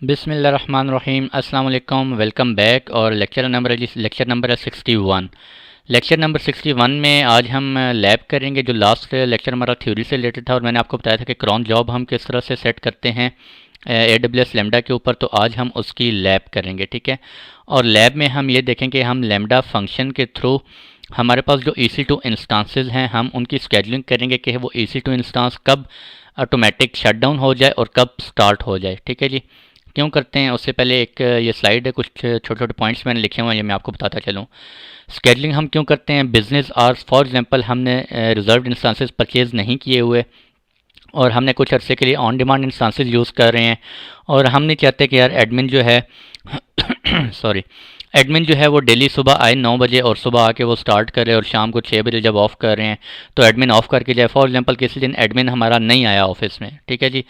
बिस्मिल्लाहिर्रहमानिर्रहीम अस्सलाम वालेकुम, वेलकम बैक। और लेक्चर नंबर है 61। लेक्चर नंबर 61 में आज हम लैब करेंगे। जो लास्ट लेक्चर हमारा थ्योरी से रिलेटेड था और मैंने आपको बताया था कि क्रॉन जॉब हम किस तरह से सेट करते हैं AWS लैम्डा के ऊपर, तो आज हम उसकी लैब करेंगे, ठीक है। और लैब में हम ये देखेंगे हम लैम्डा फंक्शन के थ्रू हमारे पास जो EC2 इंस्टांसेस हैं हम उनकी स्केजुलिंग करेंगे कि वो EC2 इंस्टांस कब ऑटोमेटिक शटडाउन हो जाए और कब स्टार्ट हो जाए, ठीक है जी। क्यों करते हैं उससे पहले एक ये स्लाइड है, कुछ छोटे छोटे पॉइंट्स मैंने लिखे हुए हैं, ये मैं आपको बताता चलूँ। स्केडलिंग हम क्यों करते हैं, बिजनेस आवर्स फॉर एग्जांपल हमने रिजर्व इंस्टांसेस परचेज़ नहीं किए हुए और हमने कुछ अरसे के लिए ऑन डिमांड इंस्टांसेस यूज़ कर रहे हैं और हम नहीं चाहते कि यार एडमिन जो है सॉरी, एडमिन जो है वो डेली सुबह आए 9 बजे और सुबह आके वो स्टार्ट करे और शाम को 6 बजे जब ऑफ़ कर रहे हैं तो एडमिन ऑफ़ करके जाए। फॉर एग्जांपल किसी दिन एडमिन हमारा नहीं आया ऑफिस में, ठीक है जी,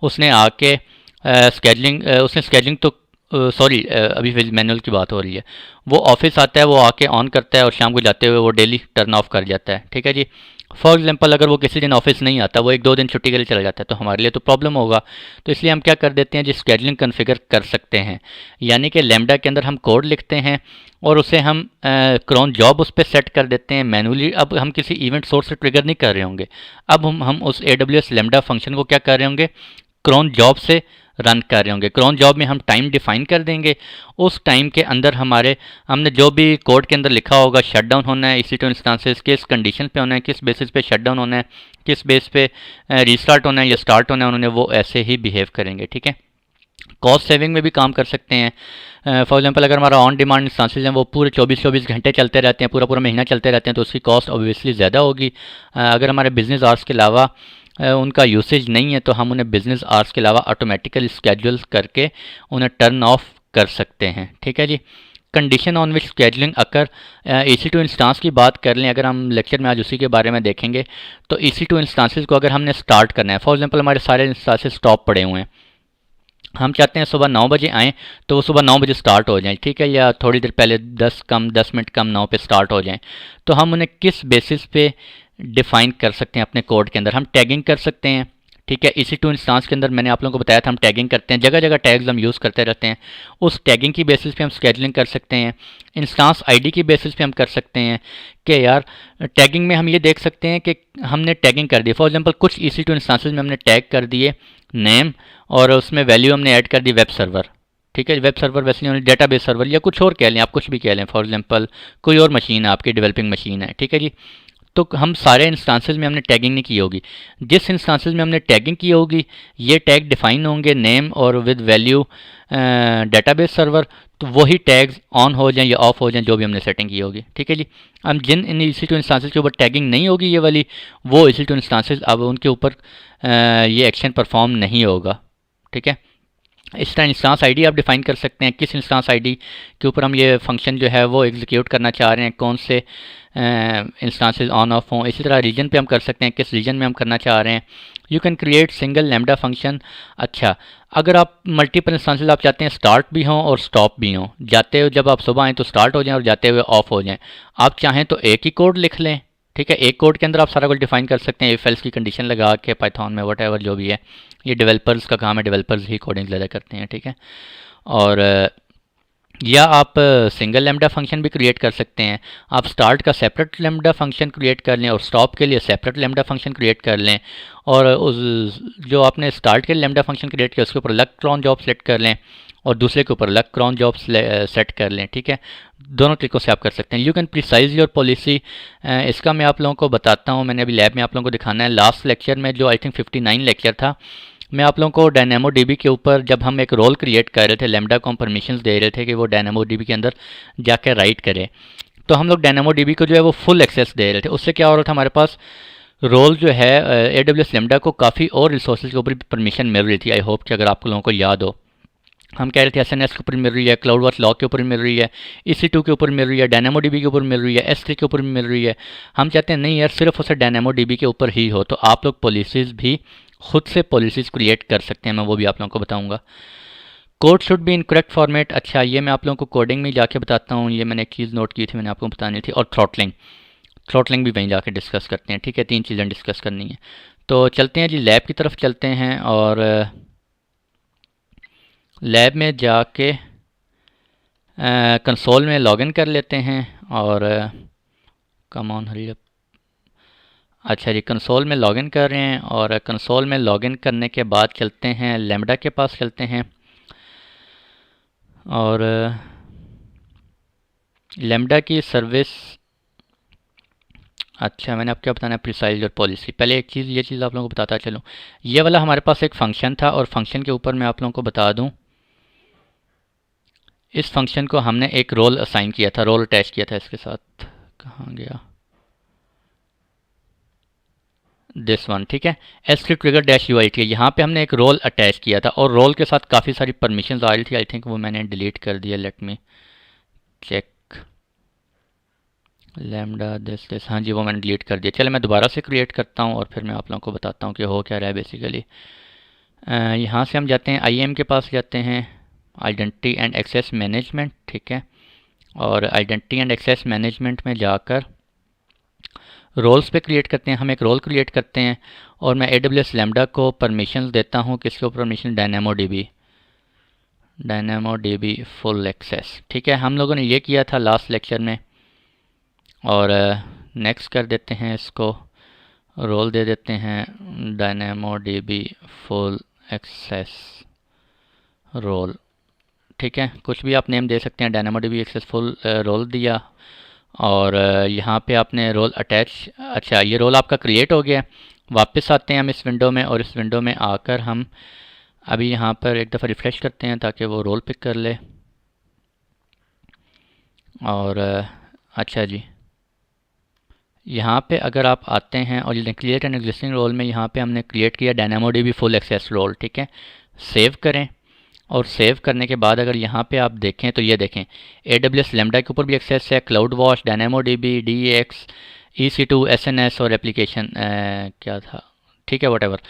उसने आके उसने स्केडलिंग तो सॉरी अभी मैनुअल की बात हो रही है। वो ऑफिस आता है, वो आके ऑन करता है और शाम को जाते हुए वो डेली टर्न ऑफ कर जाता है, ठीक है जी। फॉर एग्जांपल अगर वो किसी दिन ऑफिस नहीं आता, वो 1-2 दिन छुट्टी के लिए चला जाता है तो हमारे लिए तो प्रॉब्लम होगा। तो इसलिए हम क्या कर देते हैं जी, स्केडलिंग कन्फिगर कर सकते हैं, यानी कि लैम्डा के अंदर हम कोड लिखते हैं और उसे हम क्रॉन जॉब उस पर सेट कर देते हैं मैनुअली। अब हम किसी इवेंट सोर्स से ट्रिगर नहीं कर रहे होंगे, अब हम उस AWS लैम्डा फंक्शन को क्या कर रहे होंगे, क्रॉन जॉब से रन कर रहे होंगे। क्रॉन जॉब में हम टाइम डिफाइन कर देंगे, उस टाइम के अंदर हमने जो भी कोड के अंदर लिखा होगा शटडाउन होना है EC2 इंस्टांसेस, किस कंडीशन पे होना है, किस बेसिस पे शटडाउन होना है, किस बेस पे रीस्टार्ट होना है या स्टार्ट होना है, उन्होंने वो ऐसे ही बिहेव करेंगे, ठीक है। कॉस्ट सेविंग में भी काम कर सकते हैं। फॉर एग्जांपल अगर हमारा ऑन डिमांड इंस्टांसेस हैं वो पूरे 24-24 घंटे चलते रहते हैं, पूरा पूरा महीना चलते रहते हैं, तो उसकी कॉस्ट ऑब्वियसली ज़्यादा होगी। अगर हमारे बिजनेस आवर्स के अलावा उनका यूसेज नहीं है तो हम उन्हें बिजनेस आवर्स के अलावा ऑटोमेटिकली स्केड्यूल करके उन्हें टर्न ऑफ कर सकते हैं, ठीक है जी। Condition on which scheduling occur, EC2 instance की बात कर लें, अगर हम लेक्चर में आज उसी के बारे में देखेंगे तो EC2 इंस्टांसेस को अगर हमने स्टार्ट करना है, फॉर एग्जांपल हमारे सारे इंस्टांसेस स्टॉप पड़े हुए हैं, हम चाहते हैं सुबह 9 बजे आएँ तो वो सुबह 9 बजे स्टार्ट हो जाएँ, ठीक है, या थोड़ी देर पहले 10 मिनट कम 9 पे स्टार्ट हो जाएँ, तो हम उन्हें किस बेसिस पे डिफ़ाइन कर सकते हैं अपने कोड के अंदर, हम टैगिंग कर सकते हैं, ठीक है। EC2 इंस्टांस के अंदर मैंने आप लोगों को बताया था हम टैगिंग करते हैं, जगह जगह टैग्स हम यूज़ करते रहते हैं, उस टैगिंग की बेसिस पे हम स्केडलिंग कर सकते हैं। इंस्टांस आईडी की बेसिस पे हम कर सकते हैं कि यार टैगिंग में हम ये देख सकते हैं कि हमने टैगिंग कर दी, फॉर एग्जांपल कुछ EC2 इंस्टांसेस में हमने टैग कर दिए नेम और उसमें वैल्यू हमने ऐड कर दी वेब सर्वर, ठीक है। वेब सर्वर वैसे नहीं, डेटाबेस सर्वर या कुछ और कह लें, आप कुछ भी कह लें, फॉर एग्जांपल कोई और मशीन है आपकी, डेवलपिंग मशीन है, ठीक है जी। तो हम सारे इंस्टांसेस में हमने टैगिंग नहीं की होगी, जिस इंस्टांसेस में हमने टैगिंग की होगी ये टैग डिफाइन होंगे नेम और विद वैल्यू डेटाबेस सर्वर, तो वही टैग्स ऑन हो जाएं या ऑफ हो जाएं जो भी हमने सेटिंग की होगी, ठीक है जी। हम जिन इन EC2 इंस्टांसेस के ऊपर टैगिंग नहीं होगी ये वाली, वो EC2 इंस्टांसेस अब उनके ऊपर ये एक्शन परफॉर्म नहीं होगा, ठीक है। इस तरह इंस्टांस आईडी आप डिफाइन कर सकते हैं, किस इंस्टांस आईडी के ऊपर हम ये फंक्शन जो है वो एग्जीक्यूट करना चाह रहे हैं, कौन से इंस्टांसेस ऑन ऑफ हों। इसी तरह रीजन पे हम कर सकते हैं, किस रीजन में हम करना चाह रहे हैं। You can create single lambda function. अच्छा, अगर आप मल्टीपल इंस्टांसेस आप चाहते हैं स्टार्ट भी हों और स्टॉप भी हों, जाते हुए जब आप सुबह आएँ तो स्टार्ट हो जाएँ और जाते हुए ऑफ हो जाएँ, आप चाहें तो एक ही कोड लिख लें, ठीक है। एक कोड के अंदर आप सारा कुछ डिफाइन कर सकते हैं, इफ एल्स की कंडीशन लगा के पाइथन में वट जो भी है, ये डेवलपर्स का काम है, डेवलपर्स ही कोडिंग ज़्यादा करते हैं, ठीक है। और या आप सिंगल लैम्डा फंक्शन भी क्रिएट कर सकते हैं, आप स्टार्ट का सेपरेट लैम्डा फंक्शन क्रिएट कर लें और स्टॉप के लिए सेपरेट लैम्डा फंक्शन क्रिएट कर लें, और उस जो आपने स्टार्ट के लैम्डा फंक्शन क्रिएट किया उसके ऊपर अलग क्रॉन जॉब सेट कर लें और दूसरे के ऊपर अलग क्रॉन जॉब सेट कर लें, ठीक है। दोनों तरीक़ों से आप कर सकते हैं। You can precise your policy, इसका मैं आप लोगों को बताता हूँ, मैंने अभी लैब में आप लोगों को दिखाना है। लास्ट लेक्चर में जो आई थिंक 59 लेक्चर था, मैं आप लोगों को DynamoDB के ऊपर जब हम एक रोल क्रिएट कर रहे थे, लैम्डा को हम परमिशंस दे रहे थे कि वो DynamoDB के अंदर जाकर राइट करे, तो हम लोग DynamoDB को जो है वो फुल एक्सेस दे रहे थे। उससे क्या हो रहा था, हमारे पास रोल जो है AWS लैम्डा को काफ़ी और रिसोर्सेज के ऊपर भी परमिशन मिल रही थी। आई होप कि अगर आप लोगों को याद हो, हम कह रहे थे SNS के ऊपर मिल रही है, CloudWatch लॉग के ऊपर मिल रही है, EC2 के ऊपर मिल रही है, DynamoDB के ऊपर मिल रही है, S3 के ऊपर मिल रही है। हम चाहते हैं नहीं यार सिर्फ उसे DynamoDB के ऊपर ही हो, तो आप लोग पॉलिसीज़ भी खुद से पॉलिसीज़ क्रिएट कर सकते हैं, मैं वो भी आप लोगों को बताऊंगा। Code should be in correct format. अच्छा, ये मैं आप लोगों को कोडिंग में जाके बताता हूँ, ये मैंने एक चीज़ नोट की थी, मैंने आपको बतानी थी। और थ्रॉटलिंग भी वहीं जाके डिस्कस करते हैं, ठीक है। 3 चीज़ें डिस्कस करनी है, तो चलते हैं जी लैब की तरफ चलते हैं और लैब में जाके कंसोल में लॉगिन कर लेते हैं और कम ऑन हरी। अच्छा जी, कंसोल में लॉगिन कर रहे हैं और कंसोल में लॉगिन करने के बाद चलते हैं लैम्बडा के पास चलते हैं और लैम्बडा की सर्विस। अच्छा, मैंने आपको क्या बताना है, प्रिसाइज और पॉलिसी। पहले एक चीज़, ये चीज़ आप लोगों को बताता चलूँ। ये वाला हमारे पास एक फ़ंक्शन था और फंक्शन के ऊपर मैं आप लोगों को बता दूँ, इस फंक्शन को हमने एक रोल असाइन किया था, रोल अटैच किया था इसके साथ। कहाँ गया दिस वन, ठीक है। S trigger dash you I T, यहाँ पे हमने एक रोल अटैच किया था और रोल के साथ काफ़ी सारी परमिशंस आ रही थी। आई थिंक वो मैंने डिलीट कर दिया। Let me check. Lambda this, हाँ जी, वो मैंने डिलीट कर दिया। चलो मैं दोबारा से क्रिएट करता हूँ और फिर मैं आप लोगों को बताता हूँ कि हो क्या रहा है बेसिकली। यहाँ से हम जाते हैं आईएम के पास, जाते हैं आइडेंटिटी एंड एक्सेस मैनेजमेंट, ठीक है। और आइडेंटिटी एंड एक्सेस मैनेजमेंट में जाकर रोल्स पे क्रिएट करते हैं। हम एक रोल क्रिएट करते हैं और मैं AWS लैम्बडा को परमिशंस देता हूँ। किसको permission? Dynamo DB full access, ठीक है। हम लोगों ने ये किया था लास्ट लेक्चर में और नेक्स्ट कर देते हैं इसको, रोल दे देते हैं Dynamo DB full access role, ठीक है। कुछ भी आप नेम दे सकते हैं, Dynamo DB access full role दिया और यहाँ पे आपने रोल अटैच। अच्छा, ये रोल आपका क्रिएट हो गया। वापस आते हैं हम इस विंडो में और इस विंडो में आकर हम अभी यहाँ पर एक दफ़ा रिफ़्रेश करते हैं ताकि वो रोल पिक कर ले। और अच्छा जी, यहाँ पे अगर आप आते हैं और ये क्रिएट एन एग्जिस्टिंग रोल में यहाँ पे हमने क्रिएट किया Dynamo DB full access role, ठीक है। सेव करें और सेव करने के बाद अगर यहाँ पे आप देखें तो ये देखें AWS लैम्बडा के ऊपर भी एक्सेस है, cloud wash, dynamo dB, DEX, EC2, SNS और एप्लीकेशन क्या था, ठीक है, वटेवर।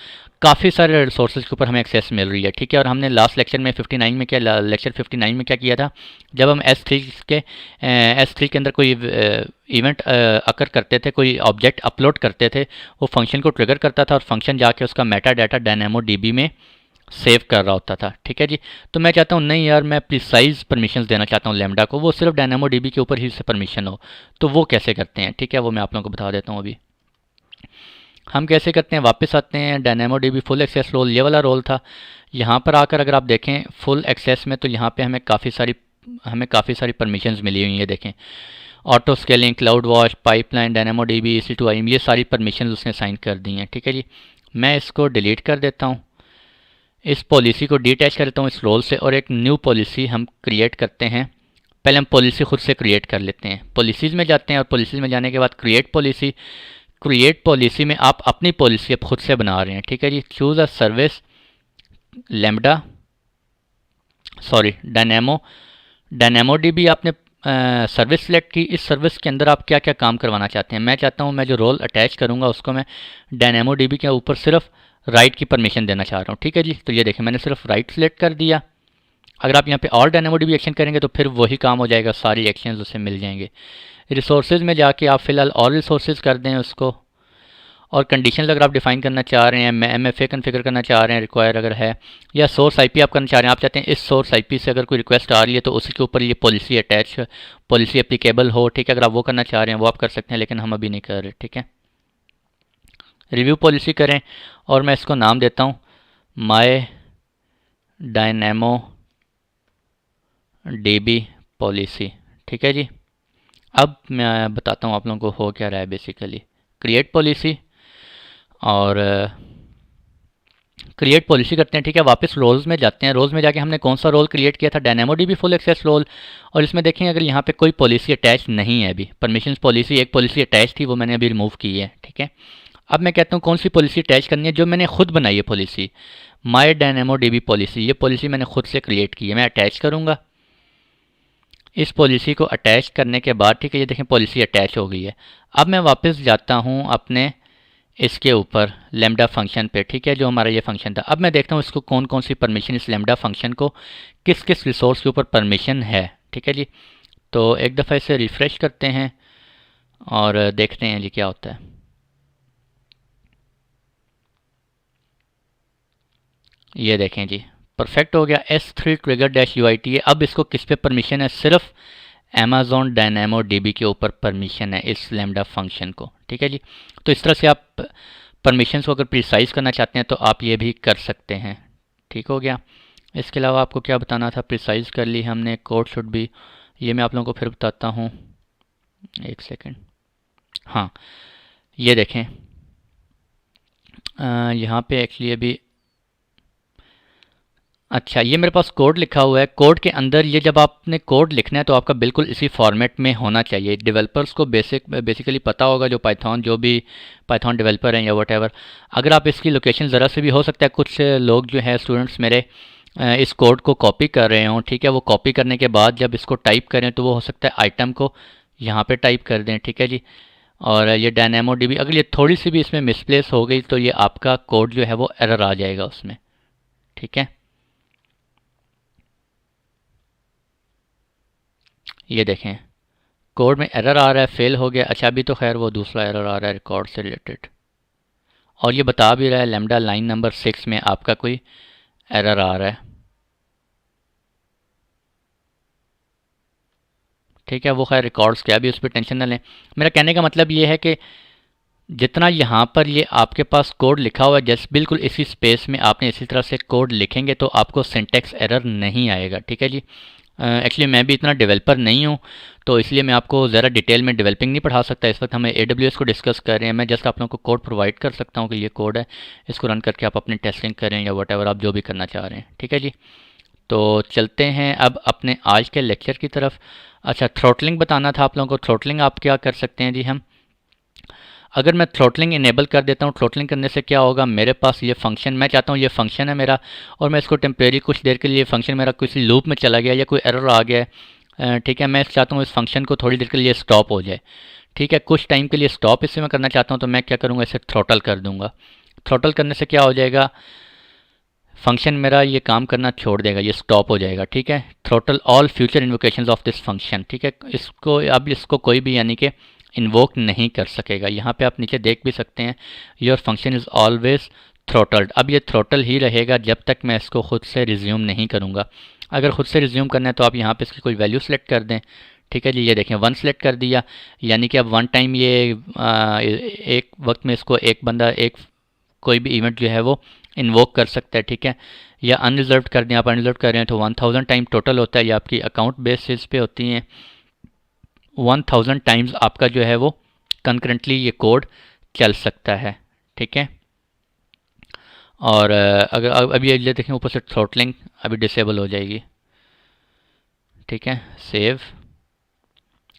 काफ़ी सारे रिसोर्सेज के ऊपर हमें एक्सेस मिल रही है, ठीक है। और हमने लास्ट लेक्चर में 59 में क्या, लेक्चर 59 में क्या किया था, जब हम S3 के अंदर कोई इवेंट अकर करते थे, कोई ऑब्जेक्ट अपलोड करते थे, वो फंक्शन को ट्रिगर करता था और फंक्शन जाके उसका मेटा डाटा डायनामो डीबी में सेव कर रहा होता था, ठीक है जी। तो मैं चाहता हूँ नहीं यार, मैं प्रिसाइज परमिशंस देना चाहता हूँ लैम्बडा को, वो सिर्फ डायनामो डीबी के ऊपर ही से परमिशन हो। तो वो कैसे करते हैं, ठीक है, वो मैं आप लोगों को बता देता हूँ अभी। हम कैसे करते हैं, वापस आते हैं Dynamo DB full access role, ये वाला रोल था। यहाँ पर आकर अगर आप देखें फुल एक्सेस में तो यहाँ पे हमें काफ़ी सारी परमिशंस मिली हुई हैं। देखें auto scaling, cloud wash, pipeline, dynamo dB, EC2 ये सारी परमिशंस उसने साइन कर दी हैं, ठीक है जी। मैं इसको डिलीट कर देता हूँ, इस पॉलिसी को डिटैच कर देता हूँ इस रोल से और एक न्यू पॉलिसी हम क्रिएट करते हैं। पहले हम पॉलिसी खुद से क्रिएट कर लेते हैं। पॉलिसीज़ में जाते हैं और पॉलिसीज़ में जाने के बाद क्रिएट पॉलिसी में आप अपनी पॉलिसी अब खुद से बना रहे हैं, ठीक है जी। Choose a service Lambda, sorry Dynamo DB आपने सर्विस सेलेक्ट की। इस सर्विस के अंदर आप क्या क्या काम करवाना चाहते हैं। मैं चाहता हूँ मैं जो रोल अटैच करूँगा उसको मैं डायनामो डीबी के ऊपर सिर्फ राइट की परमिशन देना चाह रहा हूँ, ठीक है जी। तो ये देखें मैंने सिर्फ राइट सेलेक्ट कर दिया। अगर आप यहाँ पे और डायनामो डीबी एक्शन करेंगे तो फिर वही काम हो जाएगा, सारी एक्शंस उसे मिल जाएंगे। रिसोर्सेज में जाके आप फ़िलहाल और रिसोर्सेज कर दें उसको, और कंडीशंस अगर आप डिफाइन करना चाह रहे हैं, MFA कन्फिगर करना चाह रहे हैं, रिक्वायर अगर है, या सोर्स IP आप करना चाह रहे हैं, आप चाहते हैं इस सोर्स IP से अगर कोई रिक्वेस्ट आ रही है तो उसी के ऊपर ये पॉलिसी एप्लीकेबल हो, ठीक है। अगर आप वो करना चाह रहे हैं वो आप कर सकते हैं, लेकिन हम अभी नहीं कर रहे, ठीक है। रिव्यू पॉलिसी करें और मैं इसको नाम देता हूँ माय डायनामो डीबी पॉलिसी, ठीक है जी। अब मैं बताता हूँ आप लोगों को हो क्या रहा है बेसिकली। क्रिएट पॉलिसी और क्रिएट पॉलिसी करते हैं, ठीक है। वापस रोल्स में जाते हैं। रोल्स में जाके हमने कौन सा रोल क्रिएट किया था, Dynamo DB full access role. और इसमें देखें अगर यहाँ पे कोई पॉलिसी अटैच नहीं है, अभी परमिशंस पॉलिसी एक पॉलिसी अटैच थी, वो मैंने अभी रिमूव की है, ठीक है। अब मैं कहता हूँ कौन सी पॉलिसी अटैच करनी है, जो मैंने खुद बनाई है policy, my dynamo dB policy. ये पॉलिसी मैंने खुद से क्रिएट की है, मैं अटैच करूँगा। इस पॉलिसी को अटैच करने के बाद, ठीक है, ये देखें पॉलिसी अटैच हो गई है। अब मैं वापस जाता हूँ अपने इसके ऊपर लैम्बडा फंक्शन पे, ठीक है, जो हमारा ये फंक्शन था। अब मैं देखता हूँ इसको कौन कौन सी परमिशन, इस लैम्बडा फंक्शन को किस किस रिसोर्स के ऊपर परमिशन है, ठीक है जी। तो एक दफ़ा इसे रिफ़्रेश करते हैं और देखते हैं जी क्या होता है। ये देखें जी परफेक्ट हो गया। S3 ट्रिगर डैश UITA, अब इसको किस पे परमिशन है? सिर्फ Amazon DynamoDB के ऊपर परमिशन है इस लैम्डा फंक्शन को, ठीक है जी। तो इस तरह से आप परमिशंस को अगर प्रिसाइज करना चाहते हैं तो आप ये भी कर सकते हैं, ठीक हो गया। इसके अलावा आपको क्या बताना था, प्रिसाइज कर ली हमने, कोड शुड भी, ये मैं आप लोगों को फिर बताता हूँ, एक सेकेंड। हाँ, ये देखें, यहाँ पे एक्चुअली अभी, अच्छा ये मेरे पास कोड लिखा हुआ है। कोड के अंदर ये जब आपने कोड लिखना है तो आपका बिल्कुल इसी फॉर्मेट में होना चाहिए। डेवलपर्स को बेसिकली पता होगा, जो पाइथन, जो भी पाइथन डेवलपर हैं या वट एवर। अगर आप इसकी लोकेशन ज़रा से भी, हो सकता है कुछ लोग जो है स्टूडेंट्स मेरे इस कोड को कॉपी कर रहे हों, ठीक है। वो कॉपी करने के बाद जब इसको टाइप करें तो वो हो सकता है आइटम को यहाँ पे टाइप कर दें, ठीक है जी। और ये DynamoDB अगर ये थोड़ी सी भी इसमें मिसप्लेस हो गई तो ये आपका कोड जो है वो एरर आ जाएगा उसमें, ठीक है। ये देखें, कोड में एरर आ रहा है, फेल हो गया। अच्छा अभी तो खैर वो दूसरा एरर आ रहा है रिकॉर्ड से रिलेटेड, और ये बता भी रहा है लैम्डा लाइन नंबर 6 में आपका कोई एरर आ रहा है, ठीक है। वो खैर रिकॉर्ड्स क्या, भी उस पर टेंशन ना लें। मेरा कहने का मतलब ये है कि जितना यहाँ पर ये आपके पास कोड लिखा हुआ है, जैसे बिल्कुल इसी स्पेस में आपने इसी तरह से कोड लिखेंगे तो आपको सिंटेक्स एरर नहीं आएगा, ठीक है जी। एक्चुअली मैं भी इतना डेवलपर नहीं हूँ, तो इसलिए मैं आपको ज़रा डिटेल में डेवलपिंग नहीं पढ़ा सकता। इस वक्त हमें AWS को डिस्कस कर रहे हैं। मैं जस्ट आप लोगों को कोड प्रोवाइड कर सकता हूँ कि ये कोड है, इसको रन करके आप अपनी टेस्टिंग करें या वट एवर आप जो भी करना चाह रहे हैं, ठीक है जी। तो चलते हैं अब अपने आज के लेक्चर की तरफ। अच्छा, थ्रोटलिंग बताना था आप लोगों को। थ्रोटलिंग आप क्या कर सकते हैं जी, हम अगर मैं थ्रोटलिंग इनेबल कर देता हूँ, थ्रोटलिंग करने से क्या होगा, मेरे पास ये फंक्शन, मैं चाहता हूँ ये फंक्शन है मेरा, और मैं इसको टेम्परेरी कुछ देर के लिए फंक्शन मेरा किसी लूप में चला गया या कोई एरर आ गया है, ठीक है। मैं चाहता हूँ इस फंक्शन को थोड़ी देर के लिए स्टॉप हो जाए, ठीक है। कुछ टाइम के लिए स्टॉप इससे मैं करना चाहता हूँ, तो मैं क्या करूँगा, इसे थ्रोटल कर दूँगा। थ्रोटल करने से क्या हो जाएगा, फंक्शन मेरा ये काम करना छोड़ देगा, ये स्टॉप हो जाएगा, ठीक है। Throttle all future invocations of this function, ठीक है। इसको अब इसको कोई भी यानी कि इन्वोक नहीं कर सकेगा। यहाँ पे आप नीचे देख भी सकते हैं, योर फंक्शन इज़ ऑलवेज थ्रोटल्ड। अब ये थ्रोटल ही रहेगा जब तक मैं इसको खुद से रिज्यूम नहीं करूँगा। अगर खुद से रिज्यूम करना है तो आप यहाँ पे इसकी कोई वैल्यू सेलेक्ट कर दें, ठीक है जी। ये देखें 1 सेलेक्ट कर दिया, यानी कि अब वन टाइम ये एक वक्त में इसको एक बंदा, एक कोई भी इवेंट जो है वो इन्वोक कर सकता है, ठीक है। या अनरिजर्व्ड कर दें, आप अनरिजर्व कर रहे हैं तो 1000 टाइम टोटल होता है। ये आपकी अकाउंट बेसिस पे होती हैं, 1000 टाइम्स आपका जो है वो कंकरेंटली ये कोड चल सकता है, ठीक है। और अगर अभी ये देखें ऊपर से थ्रोटलिंग अभी डिसेबल हो जाएगी, ठीक है। सेव,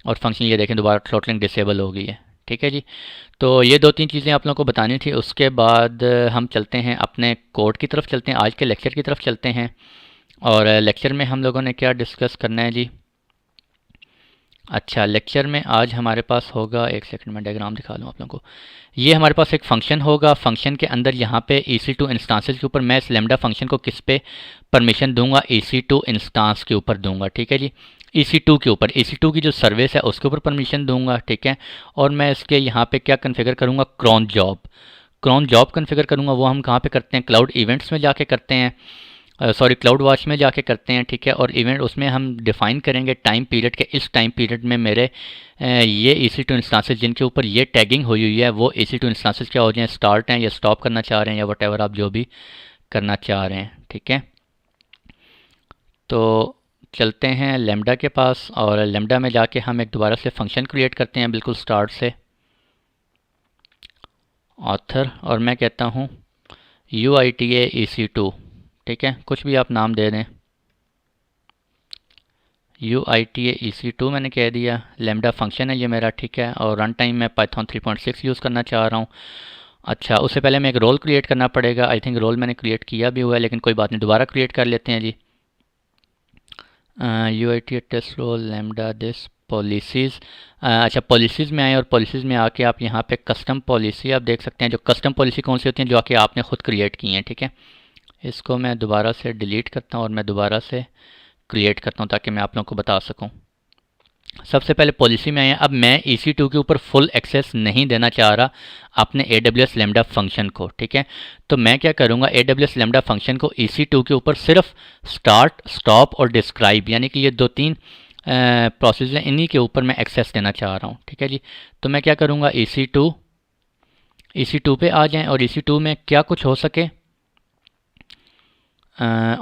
और फंक्शन ये देखें दोबारा थ्रोटलिंग डिसेबल हो गई है, ठीक है जी। तो ये 2-3 चीज़ें आप लोगों को बतानी थी। उसके बाद हम चलते हैं अपने कोड की तरफ, चलते हैं आज के लेक्चर की तरफ चलते हैं। और लेक्चर में हम लोगों ने क्या डिस्कस करना है जी। अच्छा, लेक्चर में आज हमारे पास होगा, एक सेकंड में डायग्राम दिखा दूँ आप लोगों को। ये हमारे पास एक फ़ंक्शन होगा, फ़ंक्शन के अंदर यहाँ पे EC2 इंस्टांसेस के ऊपर मैं इस लैम्डा फंक्शन को किस पे परमिशन दूंगा, EC2 इंस्टांस के ऊपर दूंगा, ठीक है जी। EC2 के ऊपर, EC2 की जो सर्विस है उसके ऊपर परमिशन दूंगा, ठीक है। और मैं इसके यहाँ पे क्या कन्फिगर करूँगा, cron job, cron job configure करूँगा। वो हम कहाँ पे करते हैं, क्लाउड इवेंट्स में जाके करते हैं, सॉरी क्लाउड वॉच में जाके करते हैं, ठीक है। और इवेंट उसमें हम डिफ़ाइन करेंगे टाइम पीरियड के, इस टाइम पीरियड में मेरे ये EC2 इंस्टांसेस जिनके ऊपर ये टैगिंग हुई हुई है वो EC2 इंस्टांसेस क्या हो जाए, स्टार्ट हैं या स्टॉप करना चाह रहे हैं या वट एवर आप जो भी करना चाह रहे हैं, ठीक है। तो चलते हैं लैम्डा के पास, और लैम्डा में जाके हम एक दोबारा से फंक्शन क्रिएट करते हैं बिल्कुल स्टार्ट से, ऑथर, और मैं कहता हूँ UITA EC2, ठीक है। कुछ भी आप नाम दे दें, UITA EC2 मैंने कह दिया। लैम्डा फंक्शन है ये मेरा, ठीक है। और रन टाइम मैं पाइथन 3.6 यूज़ करना चाह रहा हूँ। अच्छा, उससे पहले मैं एक रोल क्रिएट करना पड़ेगा। आई थिंक रोल मैंने क्रिएट किया भी हुआ है, लेकिन कोई बात नहीं, दोबारा क्रिएट कर लेते हैं जी। UITA test role Lambda this policies. अच्छा, पॉलिसीज़ में आए और पॉलिसीज़ में आके आप यहाँ पे कस्टम पॉलिसी आप देख सकते हैं। जो कस्टम पॉलिसी कौन सी होती हैं, जो आके आपने ख़ुद क्रिएट की हैं, ठीक है। इसको मैं दोबारा से डिलीट करता हूँ और मैं दोबारा से क्रिएट करता हूँ ताकि मैं आप लोगों को बता सकूँ। सबसे पहले पॉलिसी में आए हैं। अब मैं EC2 के ऊपर फुल एक्सेस नहीं देना चाह रहा अपने AWS लैम्डा फंक्शन को, ठीक है। तो मैं क्या करूँगा, AWS लैम्डा फंक्शन को EC2 के ऊपर सिर्फ स्टार्ट, स्टॉप और डिस्क्राइब, यानी कि ये 2-3 प्रोसेस हैं, इन्हीं के ऊपर मैं एक्सेस देना चाह रहा हूँ, ठीक है जी। तो मैं क्या करूँगा, EC2 पे आ जाएं और EC2 में क्या कुछ हो सके,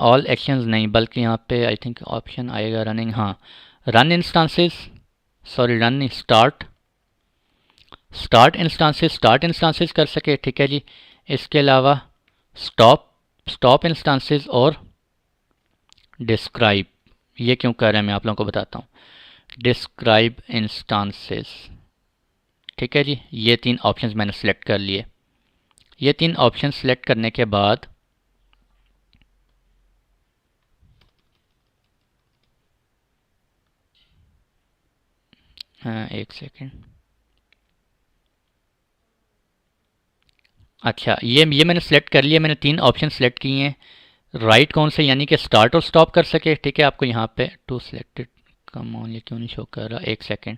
ऑल एक्शंस नहीं, बल्कि यहाँ पे आई थिंक ऑप्शन आएगा रनिंग, हाँ रन इंस्टांसेस, सॉरी रन नहीं, स्टार्ट इंस्टांसेस कर सके, ठीक है जी। इसके अलावा स्टॉप इंस्टांसेस और डिस्क्राइब, ये क्यों कर रहे हैं मैं आप लोगों को बताता हूँ, डिस्क्राइब इंस्टांसेस, ठीक है जी। ये 3 ऑप्शंस मैंने सेलेक्ट कर लिए। ये 3 ऑप्शन सेलेक्ट करने के बाद एक सेकेंड, अच्छा ये मैंने सेलेक्ट कर लिया, मैंने 3 ऑप्शन सेलेक्ट किए हैं। राइट कौन से, यानी कि स्टार्ट और स्टॉप कर सके, ठीक है। आपको यहाँ पे टू सिलेक्टेड, कम ऑन, ये क्यों नहीं शो कर रहा, एक सेकेंड।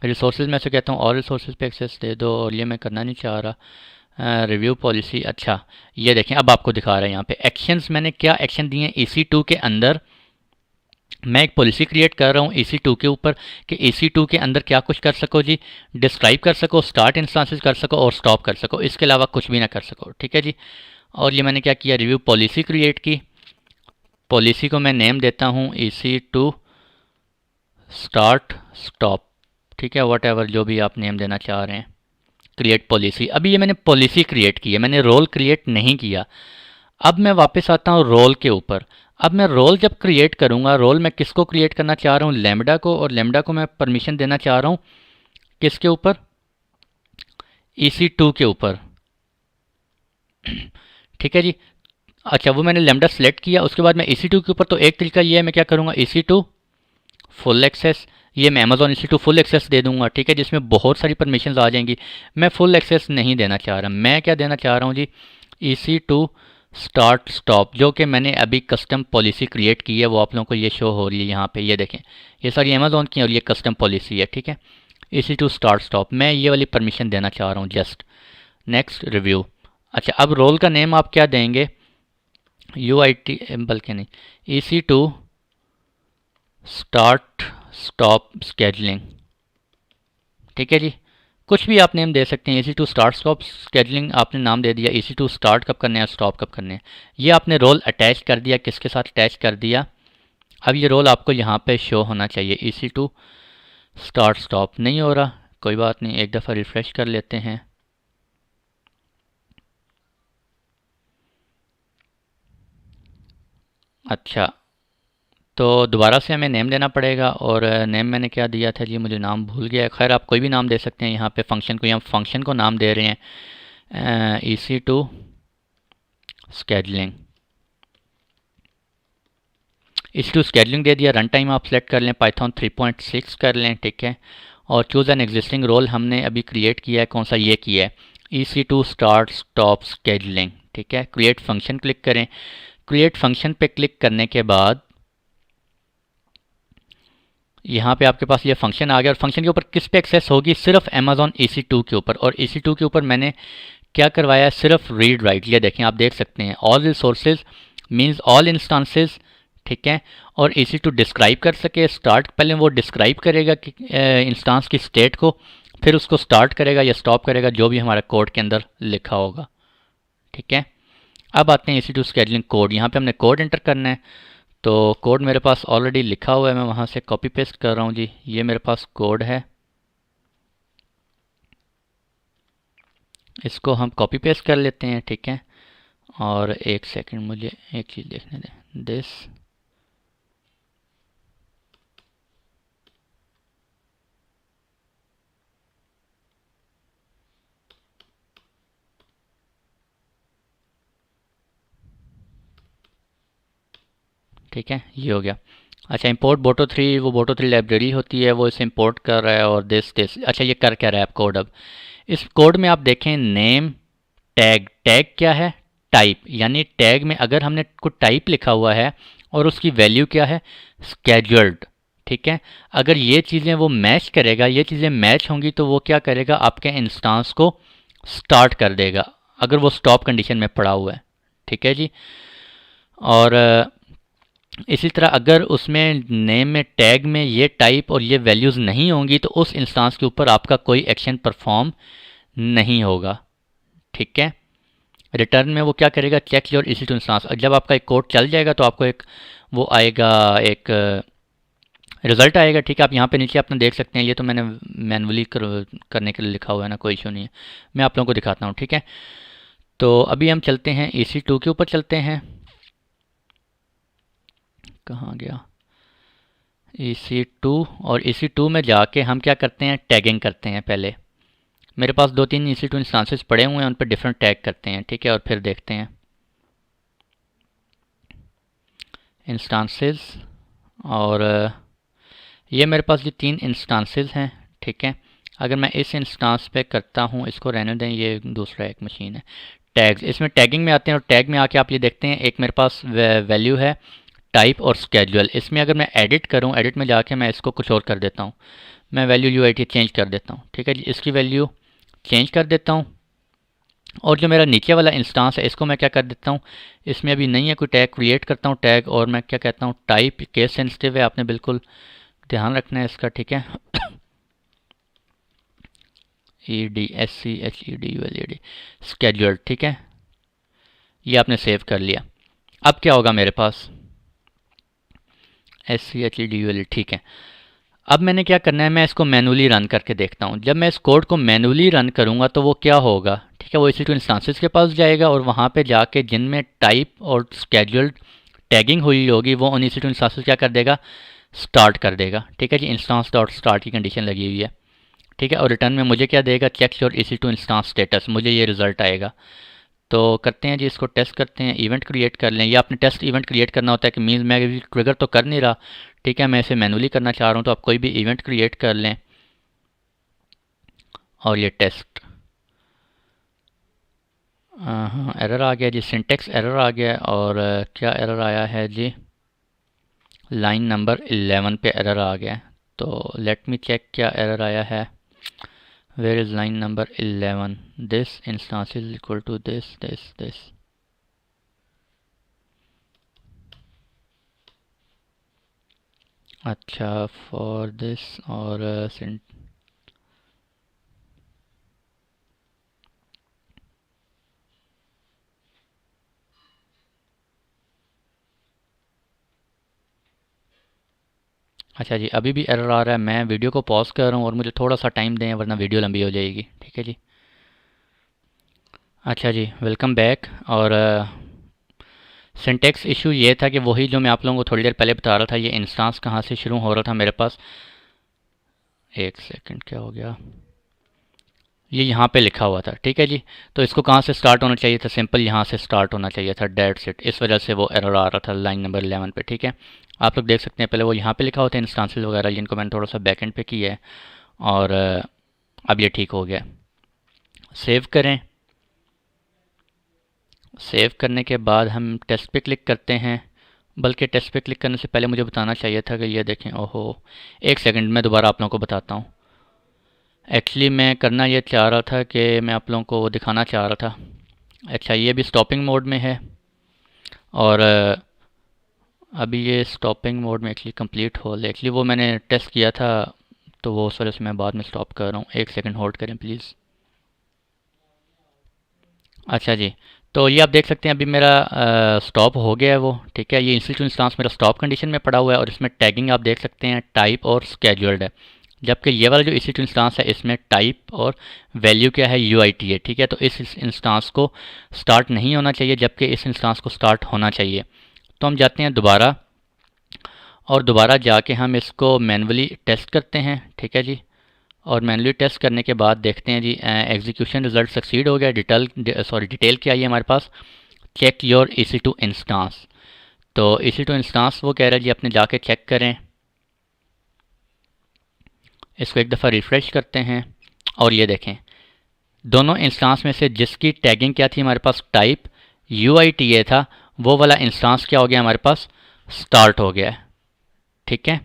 रिसोर्सेज में से कहता हूँ और रिसोर्सेज पे एक्सेस दे दो, और ये मैं करना नहीं चाह रहा। रिव्यू पॉलिसी, अच्छा ये देखें अब आपको दिखा रहा है यहाँ पे एक्शंस, मैंने क्या एक्शन दिए हैं EC2 के अंदर। मैं एक पॉलिसी क्रिएट कर रहा हूँ EC2 के ऊपर कि EC2 के अंदर क्या कुछ कर सको जी, डिस्क्राइब कर सको, स्टार्ट इंस्टांसेस कर सको और स्टॉप कर सको, इसके अलावा कुछ भी ना कर सको, ठीक है जी। और ये मैंने क्या किया, रिव्यू पॉलिसी क्रिएट की। पॉलिसी को मैं नेम देता हूँ EC2 स्टार्ट स्टॉप, ठीक है, वट एवर जो भी आप नेम देना चाह रहे हैं। क्रिएट पॉलिसी, अभी ये मैंने पॉलिसी क्रिएट की है, मैंने रोल क्रिएट नहीं किया। अब मैं वापस आता हूँ रोल के ऊपर। अब मैं रोल जब क्रिएट करूँगा, रोल मैं किसको क्रिएट करना चाह रहा हूँ, लैम्डा को, और लैम्डा को मैं परमिशन देना चाह रहा हूँ किसके ऊपर, EC2 के ऊपर, ठीक है जी। अच्छा वो मैंने लैम्डा सेलेक्ट किया, उसके बाद मैं EC2 के ऊपर, तो एक तरीका ये है, मैं क्या करूँगा, EC2 फुल एक्सेस, ये मैं अमेजॉन EC2 फुल एक्सेस दे दूंगा, ठीक है, जिसमें बहुत सारी परमिशंस आ जाएंगी। मैं फुल एक्सेस नहीं देना चाह रहा, मैं क्या देना चाह रहा हूँ जी, EC2 स्टार्ट स्टॉप, जो कि मैंने अभी कस्टम पॉलिसी क्रिएट की है, वो आप लोगों को ये शो हो रही है यहाँ पे, ये देखें, ये सारी अमेजॉन की और ये कस्टम पॉलिसी है, ठीक है। EC2 स्टार्ट स्टॉप, मैं ये वाली परमिशन देना चाह रहा हूँ, जस्ट नेक्स्ट रिव्यू। अच्छा अब रोल का नेम आप क्या देंगे, UIT, बल्कि नहीं, EC2 स्टार्ट स्टॉप स्केजलिंग, ठीक है जी। कुछ भी आप नेम दे सकते हैं, EC2 स्टार्ट स्टॉप स्केजलिंग आपने नाम दे दिया, EC2 स्टार्ट कब करने हैं, स्टॉप कब करने हैं, ये आपने रोल अटैच कर दिया, किसके साथ अटैच कर दिया। अब ये रोल आपको यहाँ पे शो होना चाहिए, EC2 स्टार्ट स्टॉप नहीं हो रहा, कोई बात नहीं, एक दफ़ा रिफ़्रेश कर लेते हैं। अच्छा तो दोबारा से हमें नेम देना पड़ेगा, और नेम मैंने क्या दिया था जी, मुझे नाम भूल गया। खैर आप कोई भी नाम दे सकते हैं, यहाँ पे फंक्शन को, यहाँ फंक्शन को नाम दे रहे हैं EC2 स्केडलिंग, EC2 स्केडलिंग दे दिया। रन टाइम आप सेलेक्ट कर लें, पाइथन 3.6 कर लें, ठीक है। और चूज़ एन एग्जिस्टिंग रोल हमने अभी क्रिएट किया है, कौन सा, ये किया है, EC2 स्टार्ट स्टॉप स्केडलिंग, ठीक है। क्रिएट फंक्शन क्लिक करें। क्रिएट फंक्शन पे क्लिक करने के बाद यहाँ पे आपके पास ये फंक्शन आ गया, और फंक्शन के ऊपर किस पे एक्सेस होगी, सिर्फ अमेजॉन EC2 के ऊपर, और EC2 के ऊपर मैंने क्या करवाया है, सिर्फ रीड राइट, ये देखें आप देख सकते हैं, all resources means all instances, ठीक है। और EC2 डिस्क्राइब कर सके, स्टार्ट पहले वो डिस्क्राइब करेगा कि इंस्टांस की स्टेट को, फिर उसको स्टार्ट करेगा या स्टॉप करेगा, जो भी हमारा कोड के अंदर लिखा होगा, ठीक है। अब आते हैं EC2 स्केडलिंग कोड, यहाँ पे हमने कोड एंटर करना है। तो कोड मेरे पास ऑलरेडी लिखा हुआ है, मैं वहाँ से कॉपी पेस्ट कर रहा हूँ जी, ये मेरे पास कोड है, इसको हम कॉपी पेस्ट कर लेते हैं, ठीक है। और एक सेकंड मुझे एक चीज़ देखने दें, दिस, ठीक है, ये हो गया। अच्छा इंपोर्ट बोटो 3, वो बोटो 3 लाइब्रेरी होती है, वो इसे इंपोर्ट कर रहा है, और दिस, अच्छा ये कर क्या रहा है आप कोड। अब इस कोड में आप देखें, नेम टैग, टैग क्या है, टाइप, यानी टैग में अगर हमने कुछ टाइप लिखा हुआ है और उसकी वैल्यू क्या है, स्केड्यूल्ड, ठीक है। अगर ये चीज़ें वो मैच करेगा, ये चीज़ें मैच होंगी तो वो क्या करेगा, आपके इंस्टांस को स्टार्ट कर देगा अगर वो स्टॉप कंडीशन में पड़ा हुआ है। ठीक है जी। और इसी तरह अगर उसमें नेम में टैग में ये टाइप और ये वैल्यूज़ नहीं होंगी तो उस इंस्टांस के ऊपर आपका कोई एक्शन परफॉर्म नहीं होगा। ठीक है। रिटर्न में वो क्या करेगा, चेक योर इसी टू इंस्टांस। जब आपका एक कोड चल जाएगा तो आपको एक वो आएगा, एक रिज़ल्ट आएगा। ठीक है। आप यहाँ पे नीचे अपना देख सकते हैं, ये तो मैंने मैनुअली करने के लिए लिखा हुआ है ना, कोई इशू नहीं है। मैं आप लोगों को दिखाता हूँ। ठीक है। तो अभी हम चलते हैं EC2 के ऊपर चलते हैं। कहाँ गया EC2, और EC2 में जाके हम क्या करते हैं, टैगिंग करते हैं। पहले मेरे पास 2-3 EC2 इंस्टांसेस पड़े हुए हैं, उन पर डिफरेंट टैग करते हैं। ठीक है। और फिर देखते हैं इंस्टांसेस, और ये मेरे पास ये 3 इंस्टांसेस हैं। ठीक है। अगर मैं इस इंस्टांस पे करता हूँ, इसको रहने दें, ये दूसरा एक मशीन है। टैग्स, इसमें टैगिंग में आते हैं और टैग में आके आप ये देखते हैं एक मेरे पास वैल्यू है टाइप और स्केड्यूल। इसमें अगर मैं एडिट करूँ, एडिट में जाके मैं इसको कुछ और कर देता हूँ, मैं वैल्यू UIT चेंज कर देता हूँ। ठीक है जी। इसकी वैल्यू चेंज कर देता हूँ। और जो मेरा नीचे वाला इंस्टांस है इसको मैं क्या कर देता हूँ, इसमें अभी नहीं है कोई टैग, क्रिएट करता हूँ टैग, और मैं क्या कहता हूँ, टाइप केस सेंसिटिव है, आपने बिल्कुल ध्यान रखना है इसका। ठीक है। EDSCHEDULED scheduled. ठीक है। ये आपने सेव कर लिया। अब क्या होगा मेरे पास, SCHEDULED। ठीक है। अब मैंने क्या करना है, मैं इसको मैनुअली रन करके देखता हूँ। जब मैं इस कोड को मैनुअली रन करूँगा तो वो क्या होगा, ठीक है, वो EC2 इंस्टांसेस के पास जाएगा और वहाँ पे जाके जिनमें टाइप और स्केड्यूल्ड टैगिंग हुई होगी वो उन EC2 इंस्टांसेस क्या कर देगा, स्टार्ट कर देगा। ठीक है जी। इंस्टांस डॉट स्टार्ट की कंडीशन लगी हुई है। ठीक है। और रिटर्न में मुझे क्या देगा, check your EC2 instance status, मुझे ये रिजल्ट आएगा। तो करते हैं जी, इसको टेस्ट करते हैं, इवेंट क्रिएट कर लें। या आपने टेस्ट इवेंट क्रिएट करना होता है कि मीन्स मैं अभी ट्रिगर तो कर नहीं रहा, ठीक है, मैं इसे मैनुअली करना चाह रहा हूँ, तो आप कोई भी इवेंट क्रिएट कर लें। और ये टेस्ट, हाँ एरर आ गया जी, सिंटेक्स एरर आ गया। और क्या एरर आया है जी, लाइन नंबर 11 पे एरर आ गया। तो लेट मी चेक क्या एरर आया है। Where is line number 11, this instance is equal to this. अच्छा, फॉर दिस और अच्छा जी, अभी भी एरर आ रहा है। मैं वीडियो को पॉज कर रहा हूँ और मुझे थोड़ा सा टाइम दें वरना वीडियो लंबी हो जाएगी। ठीक है जी। अच्छा जी, वेलकम बैक। और सिंटेक्स इशू ये था कि वही जो मैं आप लोगों को थोड़ी देर पहले बता रहा था, ये इंस्टांस कहाँ से शुरू हो रहा था मेरे पास। एक सेकंड, क्या हो गया, ये यहाँ पे लिखा हुआ था। ठीक है जी। तो इसको कहाँ से स्टार्ट होना चाहिए था, सिंपल यहाँ से स्टार्ट होना चाहिए था, डेट सेट। इस वजह से वो एरर आ रहा था लाइन नंबर 11 पे। ठीक है। आप लोग देख सकते हैं पहले वो यहाँ पे लिखा होता है इंस्टांसेस वगैरह, जिनको मैंने थोड़ा सा बैकएंड पे किया है। और अब ये ठीक हो गया। सेव करें। सेव करने के बाद हम टेस्ट पे क्लिक करते हैं। बल्कि टेस्ट पे क्लिक करने से पहले मुझे बताना चाहिए था कि ये देखें, ओहो, एक सेकंड, मैं दोबारा आप लोगों को बताता हूँ। एक्चुअली मैं करना ये चाह रहा था कि मैं आप लोगों को वो दिखाना चाह रहा था। अच्छा, ये भी स्टॉपिंग मोड में है। और अभी ये स्टॉपिंग मोड में एक्चुअली कंप्लीट होल्ड, एक्चुअली वो मैंने टेस्ट किया था तो वो उस वजह से मैं बाद में स्टॉप कर रहा हूँ। एक सेकंड होल्ड करें प्लीज़। अच्छा जी, तो ये आप देख सकते हैं अभी मेरा स्टॉप हो गया है वो। ठीक है। ये इंस्टीट्यूट इंस्टांस मेरा स्टॉप कंडीशन में पड़ा हुआ है और इसमें टैगिंग आप देख सकते हैं टाइप और स्केड्यूल्ड है। जबकि ये वाला जो इंस्टीट्यूट इंस्टांस है इसमें टाइप और वैल्यू क्या है, UIT है। ठीक है। तो इस इंस्टांस को स्टार्ट नहीं होना चाहिए, जबकि इस इंस्टांस को स्टार्ट होना चाहिए। तो हम जाते हैं दोबारा, और दोबारा जाके हम इसको मैनुअली टेस्ट करते हैं। ठीक है जी। और मैनुअली टेस्ट करने के बाद देखते हैं जी, एग्जीक्यूशन रिजल्ट सक्सीड हो गया। डिटेल क्या आई है हमारे पास, चेक योर EC2 इंस्टांस। तो EC2 इंस्टांस वो कह रहा है जी अपने जाके चेक करें। इसको एक दफ़ा रिफ़्रेश करते हैं और ये देखें, दोनों इंस्टांस में से जिसकी टैगिंग क्या थी हमारे पास, टाइप UITA था, वो वाला इंस्टांस क्या हो गया हमारे पास, स्टार्ट हो गया है। ठीक है।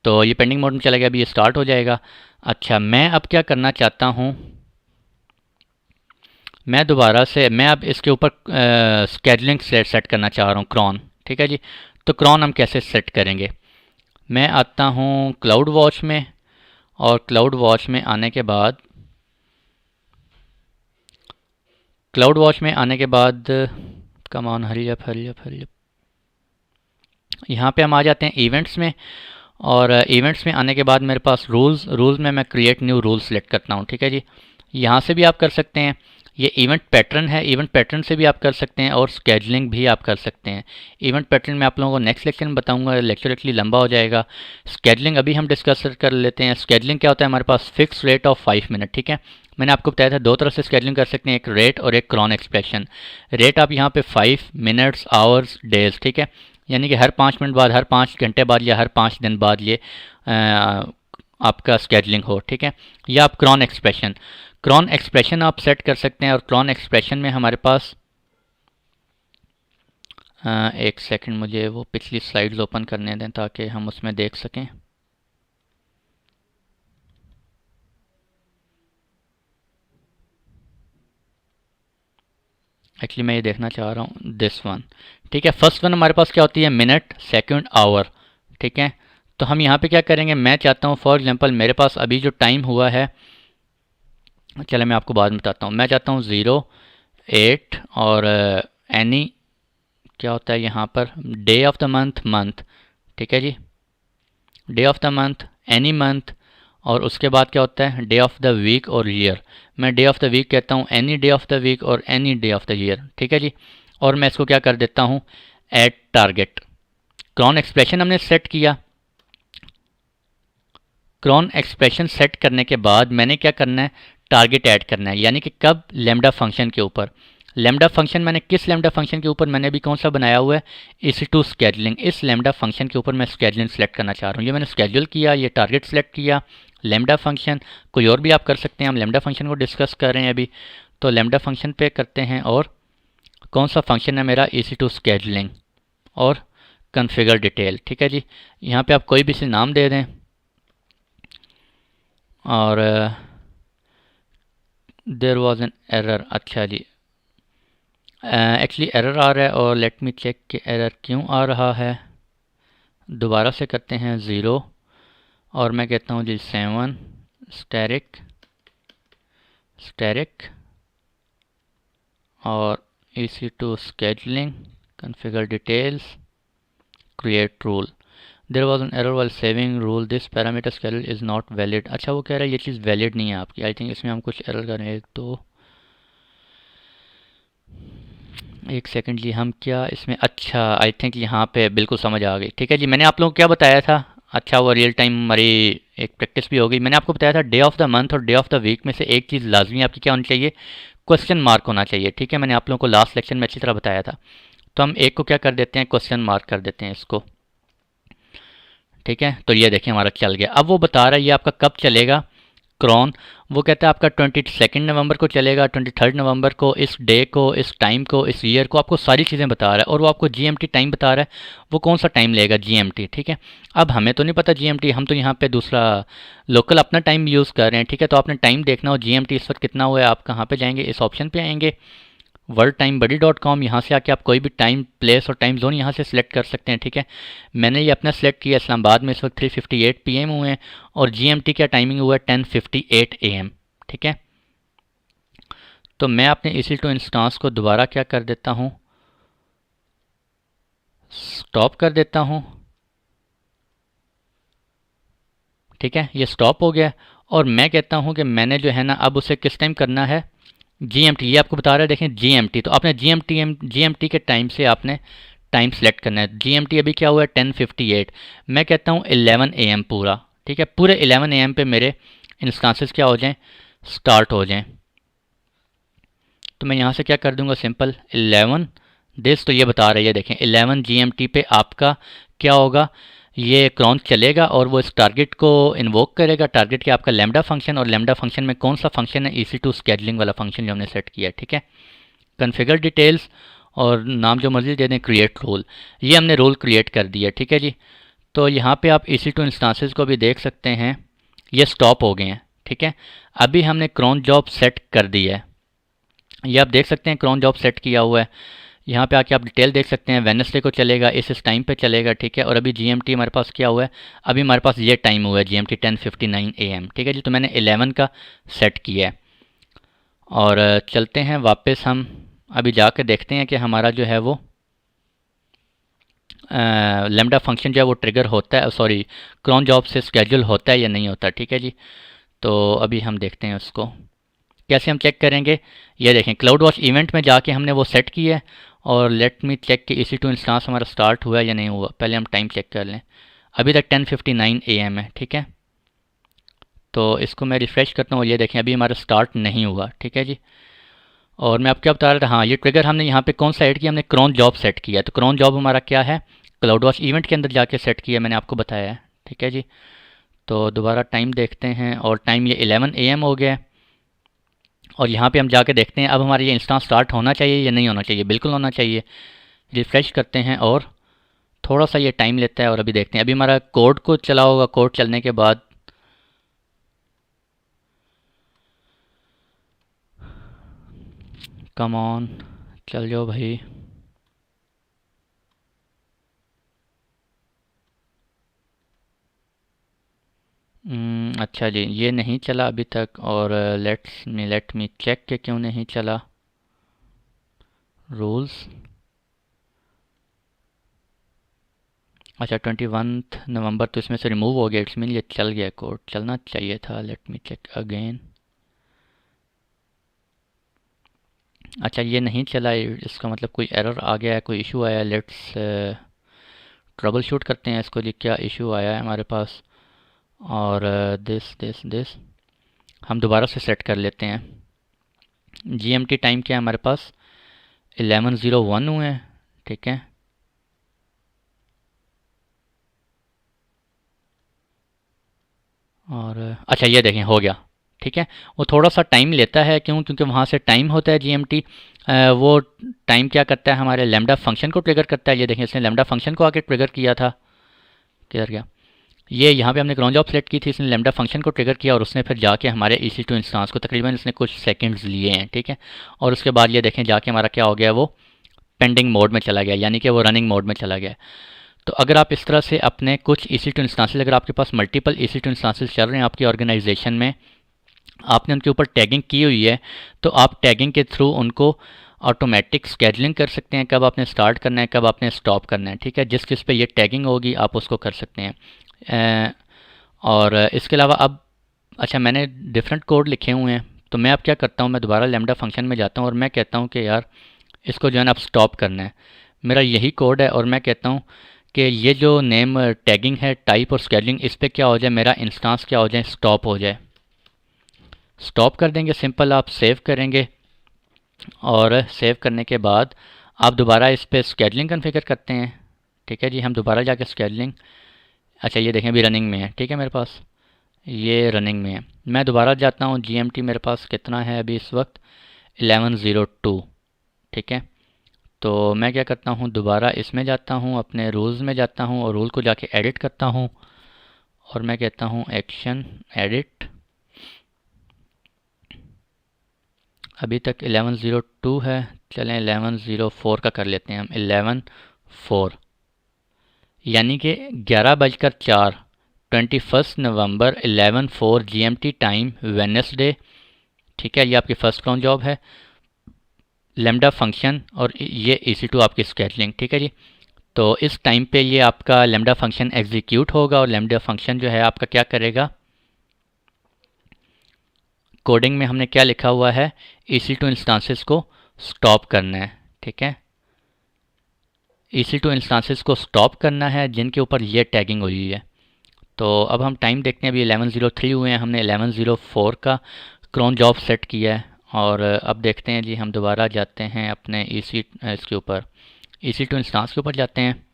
तो ये पेंडिंग मोड में चला गया, अभी ये स्टार्ट हो जाएगा। अच्छा, मैं अब क्या करना चाहता हूँ, मैं दोबारा से मैं अब इसके ऊपर स्केडलिंग सेट करना चाह रहा हूँ, क्रॉन। ठीक है जी। तो क्रॉन हम कैसे सेट करेंगे, मैं आता हूँ क्लाउड वॉच में, और क्लाउड वॉच में आने के बाद come on, hurry up hurry up hurry up, यहाँ पे हम आ जाते हैं इवेंट्स में, और इवेंट्स में आने के बाद मेरे पास रूल्स में मैं क्रिएट न्यू रूल सेलेक्ट करता हूँ। ठीक है जी। यहाँ से भी आप कर सकते हैं, ये इवेंट पैटर्न है, इवेंट पैटर्न से भी आप कर सकते हैं, और स्केडलिंग भी आप कर सकते हैं। इवेंट पैटर्न में आप लोगों को नेक्स्ट लेक्चर में बताऊंगा, लेक्चर एक्चुअली लंबा हो जाएगा। स्केडलिंग अभी हम डिस्कस कर लेते हैं। स्केडलिंग क्या होता है, हमारे पास फिक्स रेट ऑफ 5 मिनट। ठीक है, मैंने आपको बताया था दो तरह से स्केडलिंग कर सकते हैं, एक रेट और एक क्रॉन एक्सप्रेशन। रेट आप यहाँ पे 5 मिनट्स, आवर्स, डेज, ठीक है, यानी कि हर 5 मिनट बाद, हर 5 घंटे बाद, या हर 5 दिन बाद ये आपका स्केडलिंग हो। ठीक है, या आप क्रॉन एक्सप्रेशन आप सेट कर सकते हैं, और क्रॉन एक्सप्रेशन में हमारे पास एक सेकंड, मुझे वो पिछली स्लाइड्स ओपन करने दें ताकि हम उसमें देख सकें। एक्चुअली मैं ये देखना चाह रहा हूँ दिस वन। ठीक है, फर्स्ट वन हमारे पास क्या होती है, मिनट, सेकंड, आवर। ठीक है, तो हम यहाँ पे क्या करेंगे, मैं चाहता हूँ फॉर एग्जांपल मेरे पास अभी जो टाइम हुआ है, चलो मैं आपको बाद में बताता हूँ, मैं चाहता हूँ 0, 8 और एनी क्या होता है यहाँ पर, डे ऑफ द मंथ। ठीक है जी, day of the month, any month, और उसके बाद क्या होता है, डे ऑफ द वीक और ईयर। मैं डे ऑफ द वीक कहता हूँ, any day of the week और any day of the year. ठीक है जी, और मैं इसको क्या कर देता हूँ, ऐड टारगेट। क्रॉन एक्सप्रेशन हमने सेट किया। क्रॉन एक्सप्रेशन सेट करने के बाद मैंने क्या करना है, टारगेट ऐड करना है, यानी कि कब, लेमडा फंक्शन के ऊपर। लेमडा फंक्शन मैंने किस लेमडा फंक्शन के ऊपर, मैंने अभी कौन सा बनाया हुआ है, EC2 स्केडलिंग। इस लेमडा फंक्शन के ऊपर मैं स्केडलिंग सेलेक्ट करना चाह रहा हूँ। ये मैंने स्केड्यूल किया, ये टारगेट सेलेक्ट किया, लेमडा फंक्शन। कोई और भी आप कर सकते हैं, हम लेमडा फंक्शन को डिस्कस कर रहे हैं अभी, तो लेमडा फंक्शन पे करते हैं, और कौन सा फंक्शन है मेरा, EC2 स्केडलिंग, और कन्फिगर डिटेल। ठीक है जी, यहाँ पे आप कोई भी से नाम दे दें, और देयर वाज एन एरर। अच्छा जी, एक्चुअली एरर आ रहा है, और लेट मी चेक कि एरर क्यों आ रहा है। दोबारा से करते हैं 0, और मैं कहता हूँ जी 7 स्टैरिक और EC2 scheduling, configure details, create rule. There was an error while saving rule, this parameter schedule is not valid. अच्छा, वो कह रहा है ये चीज़ वैलिड नहीं है आपकी। आई थिंक इसमें हम कुछ एरर करें, एक सेकंड जी, हम क्या इसमें, अच्छा आई थिंक यहाँ पे बिल्कुल समझ आ गई। ठीक है जी, मैंने आप लोगों को क्या बताया था, अच्छा वो रियल टाइम हमारी एक प्रैक्टिस भी हो गई। मैंने आपको बताया था डे ऑफ द मंथ और डे ऑफ द वीक में से एक चीज़ लाजमी आपकी क्या होनी चाहिए, क्वेश्चन मार्क होना चाहिए। ठीक है, मैंने आप लोगों को लास्ट लेक्चर में अच्छी तरह बताया था। तो हम एक को क्या कर देते हैं, क्वेश्चन मार्क कर देते हैं इसको। ठीक है, तो ये देखिए हमारा चल गया। अब वो बता रहा है ये आपका कब चलेगा, क्रॉन। वो कहता है आपका 22 नवंबर को चलेगा, 23 नवंबर को, इस डे को, इस टाइम को, इस ईयर को, आपको सारी चीज़ें बता रहा है, और वो आपको GMT टाइम बता रहा है। वो कौन सा टाइम लेगा, GMT। ठीक है, अब हमें तो नहीं पता GMT, हम तो यहाँ पे दूसरा लोकल अपना टाइम यूज़ कर रहे हैं। ठीक है, तो आपने टाइम देखना हो GMT इस वक्त कितना हुआ है, आप कहाँ पे जाएंगे, इस ऑप्शन पे आएंगे, worldtimebuddy.com। यहाँ से आके आप कोई भी टाइम, प्लेस और टाइम जोन यहाँ से सिलेक्ट कर सकते हैं। ठीक है, मैंने ये अपना सेलेक्ट किया, इस्लामाबाद में इस वक्त 3:58 PM हुए हैं, और GMT का टाइमिंग हुआ है 10:58 AM। ठीक है, तो मैं अपने EC2 इंस्टांस को दोबारा क्या कर देता हूँ, स्टॉप कर देता हूँ। ठीक है, ये स्टॉप हो गया, और मैं कहता हूँ कि मैंने जो है ना अब उसे किस टाइम करना है, GMT। ये आपको बता रहा है, देखें GMT, तो आपने GMT के टाइम से आपने टाइम सेलेक्ट करना है। GMT अभी क्या हुआ है, 10:58। मैं कहता हूँ 11 AM पूरा। ठीक है, पूरे 11 AM पे मेरे इंस्टांसेस क्या हो जाएं, स्टार्ट हो जाएं। तो मैं यहाँ से क्या कर दूंगा, सिंपल 11 दिस, तो ये बता रही है देखें 11 GMT पे आपका क्या होगा, ये क्रॉन चलेगा, और वो इस टारगेट को इन्वोक करेगा। टारगेट क्या, आपका लेमडा फंक्शन, और लेमडा फंक्शन में कौन सा फंक्शन है, EC2 स्केडलिंग वाला फंक्शन जो हमने सेट किया है। ठीक है, कन्फिगर डिटेल्स, और नाम जो मर्जी दे दें, क्रिएट रूल। ये हमने रूल क्रिएट कर दिया। ठीक है जी, तो यहाँ पे आप EC2 इंस्टांसेस को भी देख सकते हैं, ये स्टॉप हो गए हैं। ठीक है, अभी हमने क्रॉन जॉब सेट कर दी है, ये आप देख सकते हैं क्रॉन जॉब सेट किया हुआ है। यहाँ पे आके आप डिटेल देख सकते हैं, वेडनेसडे को चलेगा, इस टाइम पे चलेगा। ठीक है, और अभी GMT हमारे पास क्या हुआ है, अभी हमारे पास ये टाइम हुआ है GMT 10:59 AM। ठीक है जी, तो मैंने 11 का सेट किया है। और चलते हैं वापस, हम अभी जाकर देखते हैं कि हमारा जो है वो लैम्डा फंक्शन जो है वो ट्रिगर होता है, सॉरी क्रॉन जॉब से स्केड्यूल होता है या नहीं होता। ठीक है जी, तो अभी हम देखते हैं उसको कैसे हम चेक करेंगे। ये देखें, क्लाउड वॉच इवेंट में जाके हमने वो सेट किया है, और लेट मी चेक कि EC2 इंस्टांस हमारा स्टार्ट हुआ है या नहीं हुआ। पहले हम टाइम चेक कर लें, अभी तक 10:59 AM है। ठीक है, तो इसको मैं रिफ़्रेश करता हूँ, ये देखें अभी हमारा स्टार्ट नहीं हुआ। ठीक है जी, और मैं आपको क्या बता रहा था, हाँ ये ट्रिगर हमने यहाँ पे कौन सा ऐड किया, हमने क्रॉन जॉब सेट किया है। तो क्रॉन जॉब हमारा क्या है, क्लाउड वॉच इवेंट के अंदर जाके सेट किया, मैंने आपको बताया है। ठीक है जी, तो दोबारा टाइम देखते हैं, और टाइम ये 11 AM हो गया है। और यहाँ पे हम जाके देखते हैं अब हमारा ये इंस्टांस स्टार्ट होना चाहिए या नहीं होना चाहिए। बिल्कुल होना चाहिए। रिफ़्रेश करते हैं, और थोड़ा सा ये टाइम लेता है, और अभी देखते हैं, अभी हमारा कोड को चला होगा, कोड चलने के बाद कम ऑन चल जाओ भाई। अच्छा जी, ये नहीं चला अभी तक, और लेट मी चेक के क्यों नहीं चला। रूल्स, अच्छा 21 नवंबर तो इसमें से रिमूव हो गया, इट्स मीन ये चल गया, कोड चलना चाहिए था। Let me check again. अच्छा ये नहीं चला, इसका मतलब कोई एरर आ गया है, कोई इशू आया है। लेट्स ट्रबल शूट करते हैं इसको जी, क्या इशू आया है हमारे पास। और दिस दिस दिस हम दोबारा से सेट कर लेते हैं। GMT टाइम क्या है हमारे पास, 11:01 हुए हैं। ठीक है, और अच्छा ये देखें हो गया। ठीक है, वो थोड़ा सा टाइम लेता है, क्यों, क्योंकि वहाँ से टाइम होता है GMT। वो टाइम क्या करता है, हमारे लैम्डा फंक्शन को ट्रिगर करता है। ये देखें, इसने लैम्डा फंक्शन को आके ट्रिगर किया था, किधर गया ये, यहाँ पे हमने क्रॉन जॉब सेलेक्ट की थी, इसने लैम्डा फंक्शन को ट्रिगर किया, और उसने फिर जाके हमारे EC2 इंस्टांस को तकरीबन इसने कुछ सेकंड्स लिए हैं। ठीक है, और उसके बाद ये देखें जाके हमारा क्या हो गया, वो पेंडिंग मोड में चला गया, यानी कि वो रनिंग मोड में चला गया। तो अगर आप इस तरह से अपने कुछ EC2 इंस्टांसेस, अगर आपके पास मल्टीपल EC2 इंस्टांसेस चल रहे हैं आपकी ऑर्गेनाइजेशन में, आपने उनके ऊपर टैगिंग की हुई है, तो आप टैगिंग के थ्रू उनको ऑटोमेटिक स्केडलिंग कर सकते हैं, कब आपने स्टार्ट करना है, कब आपने स्टॉप करना है। ठीक है, जिस पे ये टैगिंग होगी आप उसको कर सकते हैं। और इसके अलावा अब, अच्छा मैंने डिफरेंट कोड लिखे हुए हैं, तो मैं अब क्या करता हूँ, मैं दोबारा लैम्डा फंक्शन में जाता हूँ, और मैं कहता हूँ कि यार इसको जो है ना अब स्टॉप करना है। मेरा यही कोड है, और मैं कहता हूँ कि ये जो नेम टैगिंग है, टाइप और स्केडलिंग, इस पर क्या हो जाए, मेरा इंस्टांस क्या हो जाए, स्टॉप हो जाए। स्टॉप कर देंगे, सिंपल आप सेव करेंगे, और सेव करने के बाद आप दोबारा इस पर स्केडलिंग कन्फिगर करते हैं। ठीक है जी, हम दोबारा जाके स्केडलिंग, अच्छा ये देखें अभी रनिंग में है। ठीक है, मेरे पास ये रनिंग में है। मैं दोबारा जाता हूँ, GMT मेरे पास कितना है अभी इस वक्त, 11:02। ठीक है, तो मैं क्या करता हूँ, दोबारा इसमें जाता हूँ, अपने रूल्स में जाता हूँ, और रूल को जाके एडिट करता हूँ, और मैं कहता हूँ एक्शन एडिट। अभी तक 11:02 है, चलें 11:04 का कर लेते हैं हम, 11:04, यानी कि 11:04, 21 नवंबर 11:04 GMT टाइम, वेडनेसडे। ठीक है, ये आपकी फर्स्ट क्रॉन जॉब है, लैम्डा फंक्शन, और ये EC2 आपकी स्केडलिंग। ठीक है जी, तो इस टाइम पे ये आपका लैम्डा फंक्शन एग्जीक्यूट होगा, और लैम्डा फंक्शन जो है आपका क्या करेगा, कोडिंग में हमने क्या लिखा हुआ है, EC2 इंस्टांसेस को स्टॉप करना है। ठीक है, EC2 इंस्टांसेस को स्टॉप करना है जिनके ऊपर ये टैगिंग हुई है। तो अब हम टाइम देखते हैं, अभी 11:03 हुए हैं, हमने 11:04 का क्रॉन जॉब सेट किया है। और अब देखते हैं जी, हम दोबारा जाते हैं अपने इसके ऊपर, EC2 इंस्टांस के ऊपर जाते हैं।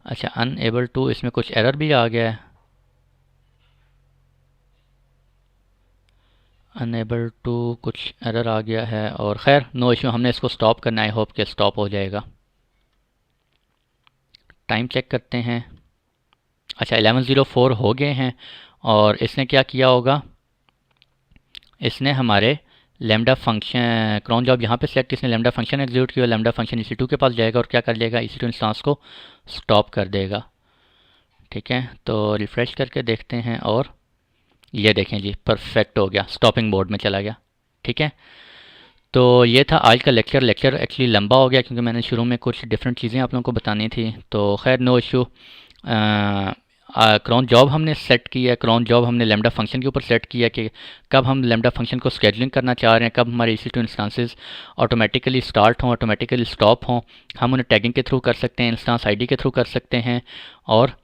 अच्छा अनएबल टू, इसमें कुछ एरर भी आ गया है, अनएबल टू कुछ एरर आ गया है, और ख़ैर नो इशू, हमने इसको स्टॉप करना है, आई होप कि स्टॉप हो जाएगा। टाइम चेक करते हैं। अच्छा 11:04 हो गए हैं और इसने क्या किया होगा, इसने हमारे लैम्डा फंक्शन क्रॉन जॉब यहाँ पे सेलेक्ट, इसने लैम्डा फंक्शन एग्जीक्यूट किया, लैम्डा फंक्शन EC2 के पास जाएगा और क्या कर लेगा, EC2 इंस्टांस को स्टॉप कर देगा। ठीक है, तो रिफ़्रेश करके देखते हैं और ये देखें जी परफेक्ट हो गया, स्टॉपिंग मोड में चला गया। ठीक है, तो ये था आज का लेक्चर एक्चुअली लंबा हो गया क्योंकि मैंने शुरू में कुछ डिफरेंट चीज़ें आप लोगों को बतानी थी, तो खैर नो इशू। क्रॉन जॉब हमने सेट किया है, क्रॉन जॉब हमने लैम्डा फंक्शन के ऊपर सेट किया कि कब हम लैम्डा फंक्शन को स्केजुलिंग करना चाह रहे हैं, कब हमारे EC2 इंस्टांसेस ऑटोमेटिकली स्टार्ट हों, ऑटोमेटिकली स्टॉप हों। हम उन्हें टैगिंग के थ्रू कर सकते हैं, इंस्टांस ID के थ्रू कर सकते हैं और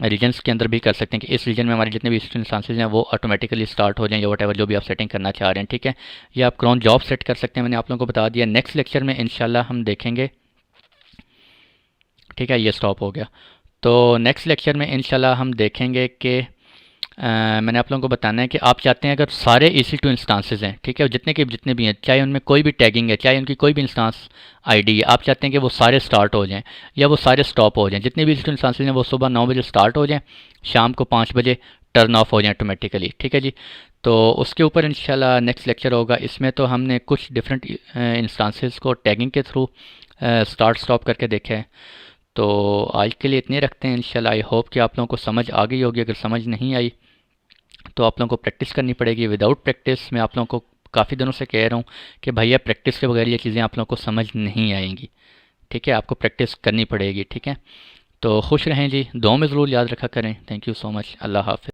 रीजन्स के अंदर भी कर सकते हैं कि इस रीजन में हमारे जितने भी इंस्टांसेस हैं वो ऑटोमेटिकली स्टार्ट हो जाएं या वट एवर जो भी आप सेटिंग करना चाह रहे हैं। ठीक है, ये आप क्रॉन जॉब सेट कर सकते हैं, मैंने आप लोगों को बता दिया। नेक्स्ट लेक्चर में इंशाल्लाह हम देखेंगे। ठीक है, ये स्टॉप हो गया, तो नेक्स्ट लेक्चर में इंशाल्लाह हम देखेंगे कि मैंने आप लोगों को बताना है कि आप चाहते हैं अगर सारे EC2 इंस्टांसेस हैं, ठीक है, जितने भी हैं, चाहे उनमें कोई भी टैगिंग है, चाहे उनकी कोई भी इंस्टांस ID है, आप चाहते हैं कि वो सारे स्टार्ट हो जाएं या वो सारे स्टॉप हो जाएं। जितने भी EC2 इंस्टांसेस हैं वो सुबह 9 बजे स्टार्ट हो जाएं, शाम को 5 बजे टर्न ऑफ हो जाएं ऑटोमेटिकली। ठीक है जी, तो उसके ऊपर इंशाल्लाह नेक्स्ट लेक्चर होगा। इसमें तो हमने कुछ डिफरेंट इंस्टांसेस को टैगिंग के थ्रू स्टार्ट स्टॉप करके देखा है। तो आज के लिए इतने रखते हैं इंशाल्लाह। आई होप कि आप लोगों को समझ आ गई होगी। अगर समझ नहीं आई तो आप लोगों को प्रैक्टिस करनी पड़ेगी। विदाउट प्रैक्टिस मैं आप लोगों को काफ़ी दिनों से कह रहा हूँ कि भैया प्रैक्टिस के बगैर ये चीज़ें आप लोगों को समझ नहीं आएंगी। ठीक है, आपको प्रैक्टिस करनी पड़ेगी। ठीक है, तो खुश रहें जी, दुआ में ज़रूर याद रखा करें। थैंक यू सो मच, अल्लाह हाफ़िज़।